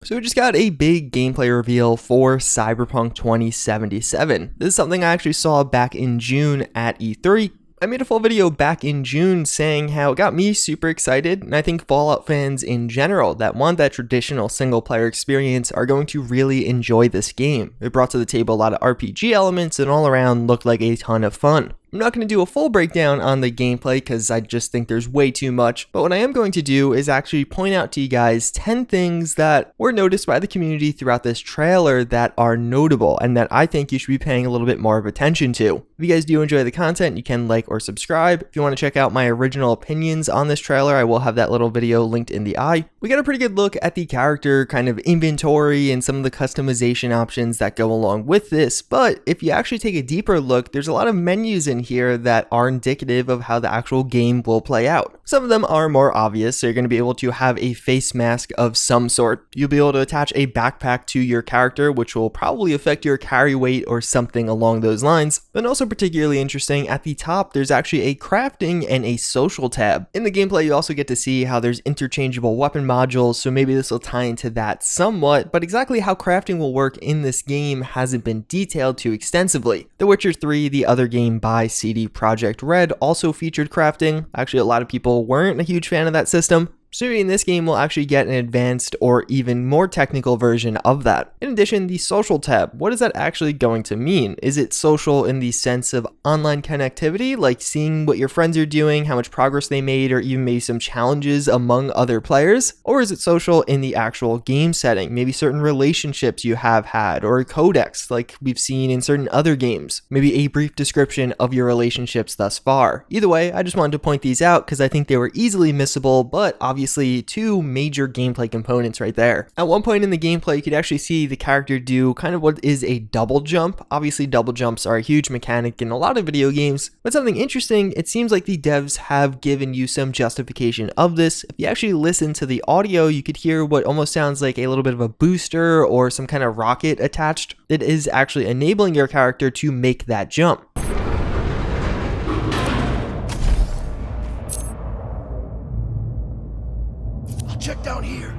So we just got a big gameplay reveal for Cyberpunk 2077. This is something I actually saw back in June at E3. I made a full video back in June saying how it got me super excited, and I think Fallout fans in general that want that traditional single player experience are going to really enjoy this game. It brought to the table a lot of RPG elements and all around looked like a ton of fun. I'm not going to do a full breakdown on the gameplay because I just think there's way too much, but what I am going to do is actually point out to you guys 10 things that were noticed by the community throughout this trailer that are notable and that I think you should be paying a little bit more of attention to. If you guys do enjoy the content, you can like or subscribe. If you want to check out my original opinions on this trailer, I will have that little video linked in the eye. We got a pretty good look at the character kind of inventory and some of the customization options that go along with this, but if you actually take a deeper look, there's a lot of menus in here that are indicative of how the actual game will play out. Some of them are more obvious, so you're going to be able to have a face mask of some sort. You'll be able to attach a backpack to your character, which will probably affect your carry weight or something along those lines. But also particularly interesting, at the top there's actually a crafting and a social tab. In the gameplay you also get to see how there's interchangeable weapon modules, so maybe this will tie into that somewhat, but exactly how crafting will work in this game hasn't been detailed too extensively. The Witcher 3, the other game by CD Projekt Red, also featured crafting. Actually, a lot of people weren't a huge fan of that system. So maybe in this game we'll actually get an advanced or even more technical version of that. In addition, the social tab, what is that actually going to mean? Is it social in the sense of online connectivity, like seeing what your friends are doing, how much progress they made, or even maybe some challenges among other players? Or is it social in the actual game setting, maybe certain relationships you have had, or a codex like we've seen in certain other games? Maybe a brief description of your relationships thus far. Either way, I just wanted to point these out because I think they were easily missable, but obviously two major gameplay components right there. At one point in the gameplay, you could actually see the character do kind of what is a double jump. Obviously, double jumps are a huge mechanic in a lot of video games, but something interesting, it seems like the devs have given you some justification of this. If you actually listen to the audio, you could hear what almost sounds like a little bit of a booster or some kind of rocket attached that is actually enabling your character to make that jump. Check down here.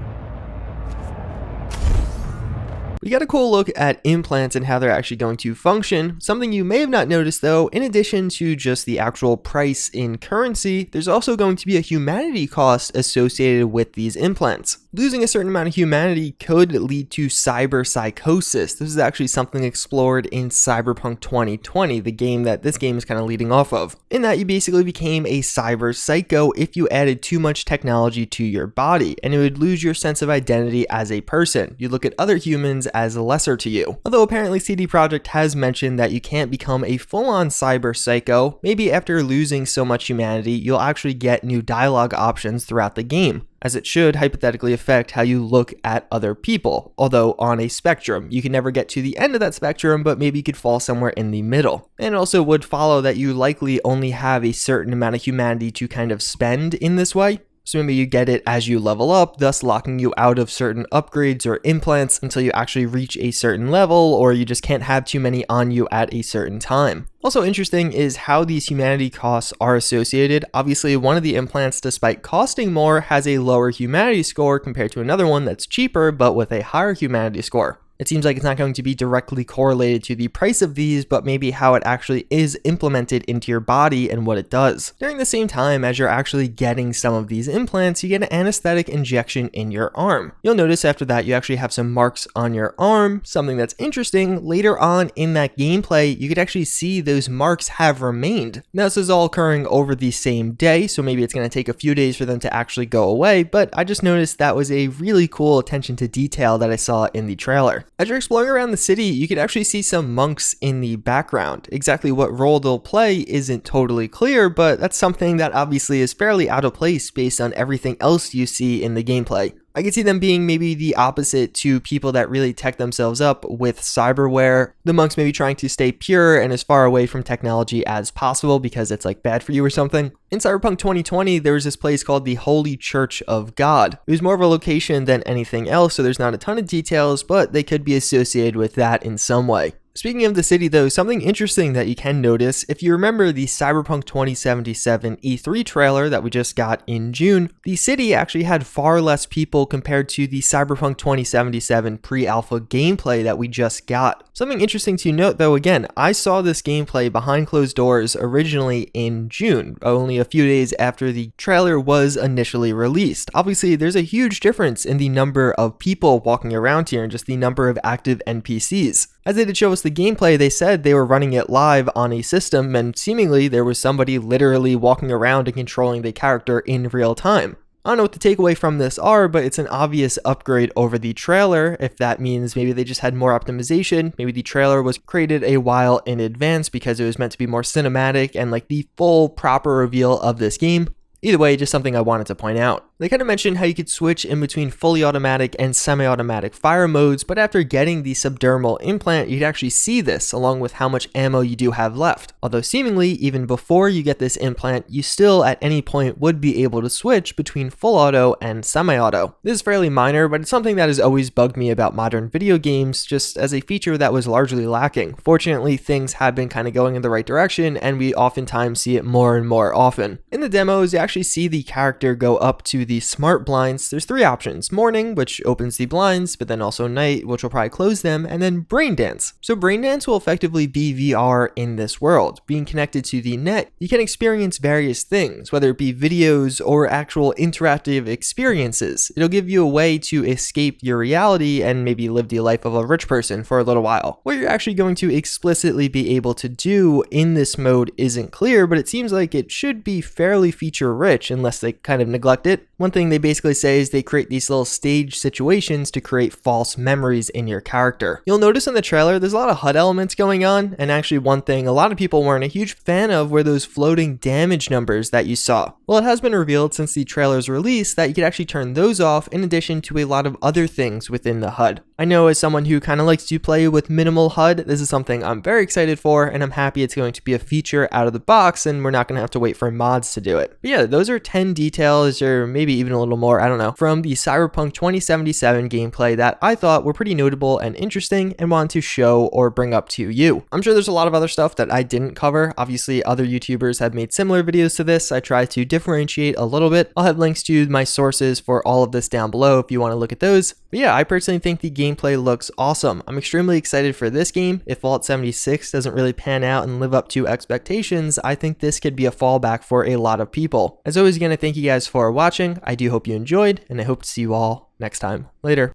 We got a cool look at implants and how they're actually going to function. Something you may have not noticed though, in addition to just the actual price in currency, there's also going to be a humanity cost associated with these implants. Losing a certain amount of humanity could lead to cyber psychosis. This is actually something explored in Cyberpunk 2020, the game that this game is kind of leading off of. In that you basically became a cyber psycho if you added too much technology to your body, and it would lose your sense of identity as a person. You look at other humans as lesser to you. Although apparently CD Projekt has mentioned that you can't become a full-on cyber psycho, maybe after losing so much humanity, you'll actually get new dialogue options throughout the game, as it should hypothetically affect how you look at other people, although on a spectrum. You can never get to the end of that spectrum, but maybe you could fall somewhere in the middle. And it also would follow that you likely only have a certain amount of humanity to kind of spend in this way. So maybe you get it as you level up, thus locking you out of certain upgrades or implants until you actually reach a certain level, or you just can't have too many on you at a certain time. Also interesting is how these humanity costs are associated. Obviously, one of the implants, despite costing more, has a lower humanity score compared to another one that's cheaper but with a higher humanity score. It seems like it's not going to be directly correlated to the price of these, but maybe how it actually is implemented into your body and what it does. During the same time as you're actually getting some of these implants, you get an anesthetic injection in your arm. You'll notice after that you actually have some marks on your arm. Something that's interesting, later on in that gameplay, you could actually see those marks have remained. Now this is all occurring over the same day, so maybe it's going to take a few days for them to actually go away, but I just noticed that was a really cool attention to detail that I saw in the trailer. As you're exploring around the city, you can actually see some monks in the background. Exactly what role they'll play isn't totally clear, but that's something that obviously is fairly out of place based on everything else you see in the gameplay. I could see them being maybe the opposite to people that really tech themselves up with cyberware. The monks may be trying to stay pure and as far away from technology as possible because it's like bad for you or something. In Cyberpunk 2020, there was this place called the Holy Church of God. It was more of a location than anything else, so there's not a ton of details, but they could be associated with that in some way. Speaking of the city though, something interesting that you can notice, if you remember the Cyberpunk 2077 E3 trailer that we just got in June, the city actually had far less people compared to the Cyberpunk 2077 pre-alpha gameplay that we just got. Something interesting to note though, again, I saw this gameplay behind closed doors originally in June, only a few days after the trailer was initially released. Obviously, there's a huge difference in the number of people walking around here and just the number of active NPCs. As they did show us the gameplay, they said they were running it live on a system and seemingly there was somebody literally walking around and controlling the character in real time. I don't know what the takeaway from this are, but it's an obvious upgrade over the trailer. If that means maybe they just had more optimization, maybe the trailer was created a while in advance because it was meant to be more cinematic and like the full proper reveal of this game. Either way, just something I wanted to point out. They kind of mentioned how you could switch in between fully automatic and semi-automatic fire modes, but after getting the subdermal implant, you'd actually see this along with how much ammo you do have left. Although seemingly, even before you get this implant, you still at any point would be able to switch between full auto and semi-auto. This is fairly minor, but it's something that has always bugged me about modern video games, just as a feature that was largely lacking. Fortunately, things have been kind of going in the right direction, and we oftentimes see it more and more often. In the demos, you actually see the character go up to the smart blinds. There's three options: morning, which opens the blinds, but then also night, which will probably close them, and then brain dance. So brain dance will effectively be VR in this world. Being connected to the net, you can experience various things, whether it be videos or actual interactive experiences. It'll give you a way to escape your reality and maybe live the life of a rich person for a little while. What you're actually going to explicitly be able to do in this mode isn't clear, but it seems like it should be fairly feature rich unless they kind of neglect it. One thing they basically say is they create these little stage situations to create false memories in your character. You'll notice in the trailer there's a lot of HUD elements going on, and actually one thing a lot of people weren't a huge fan of were those floating damage numbers that you saw. Well, it has been revealed since the trailer's release that you could actually turn those off in addition to a lot of other things within the HUD. I know as someone who kind of likes to play with minimal HUD, this is something I'm very excited for, and I'm happy it's going to be a feature out of the box and we're not going to have to wait for mods to do it. But yeah, those are 10 details, or maybe even a little more, I don't know, from the Cyberpunk 2077 gameplay that I thought were pretty notable and interesting and wanted to show or bring up to you. I'm sure there's a lot of other stuff that I didn't cover. Obviously, other YouTubers have made similar videos to this. I try to differentiate a little bit. I'll have links to my sources for all of this down below if you want to look at those. But yeah, I personally think the gameplay looks awesome. I'm extremely excited for this game. If Fallout 76 doesn't really pan out and live up to expectations, I think this could be a fallback for a lot of people. As always, again, I thank you guys for watching. I do hope you enjoyed, and I hope to see you all next time. Later.